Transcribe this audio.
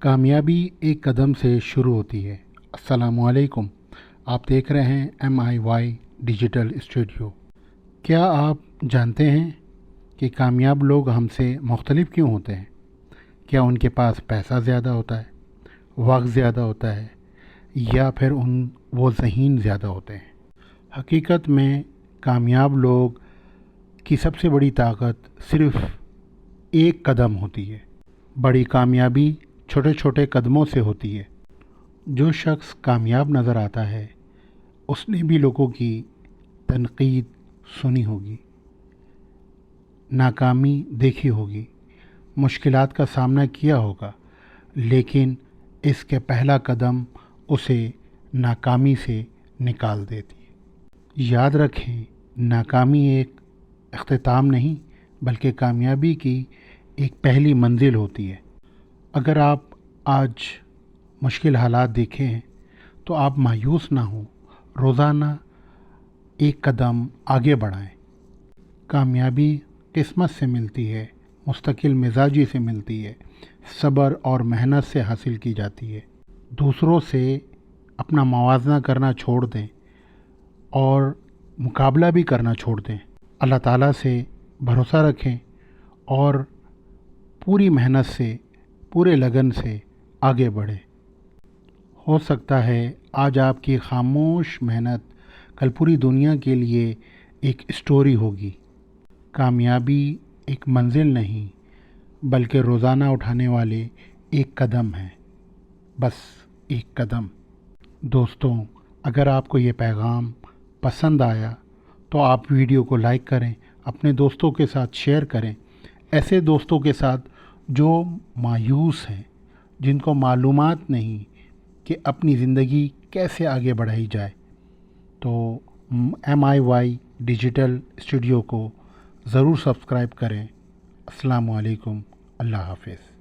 कामयाबी एक कदम से शुरू होती है। अस्सलामुअलैकुम, आप देख रहे हैं MIY डिजिटल स्टूडियो। क्या आप जानते हैं कि कामयाब लोग हमसे मुख्तलिफ क्यों होते हैं? क्या उनके पास पैसा ज़्यादा होता है, वक्त ज़्यादा होता है, या फिर वो ज़हीन ज़्यादा होते हैं? हकीकत में कामयाब लोग की सबसे बड़ी ताकत सिर्फ़ एक कदम होती है। बड़ी कामयाबी छोटे छोटे कदमों से होती है। जो शख्स कामयाब नज़र आता है उसने भी लोगों की तनकीद सुनी होगी, नाकामी देखी होगी, मुश्किलात का सामना किया होगा, लेकिन इसके पहला कदम उसे नाकामी से निकाल देती है। याद रखें, नाकामी एक इख्तिताम नहीं बल्कि कामयाबी की एक पहली मंजिल होती है। अगर आप आज मुश्किल हालात देखें तो आप मायूस ना हों, रोज़ाना एक कदम आगे बढ़ाएं। कामयाबी किस्मत से मिलती है, मुस्तकिल मिजाजी से मिलती है, सब्र और मेहनत से हासिल की जाती है। दूसरों से अपना मुवाज़ना करना छोड़ दें और मुकाबला भी करना छोड़ दें। अल्लाह ताला से भरोसा रखें और पूरी मेहनत से, पूरे लगन से आगे बढ़े। हो सकता है आज आपकी खामोश मेहनत कल पूरी दुनिया के लिए एक स्टोरी होगी। कामयाबी एक मंजिल नहीं बल्कि रोज़ाना उठाने वाले एक कदम है, बस एक कदम। दोस्तों, अगर आपको ये पैगाम पसंद आया तो आप वीडियो को लाइक करें, अपने दोस्तों के साथ शेयर करें, ऐसे दोस्तों के साथ जो मायूस हैं, जिनको मालूमात नहीं कि अपनी ज़िंदगी कैसे आगे बढ़ाई जाए। तो MIY डिजिटल स्टूडियो को ज़रूर सब्सक्राइब करें। अस्सलामु अलैकुम, अल्लाह हाफ़िज़।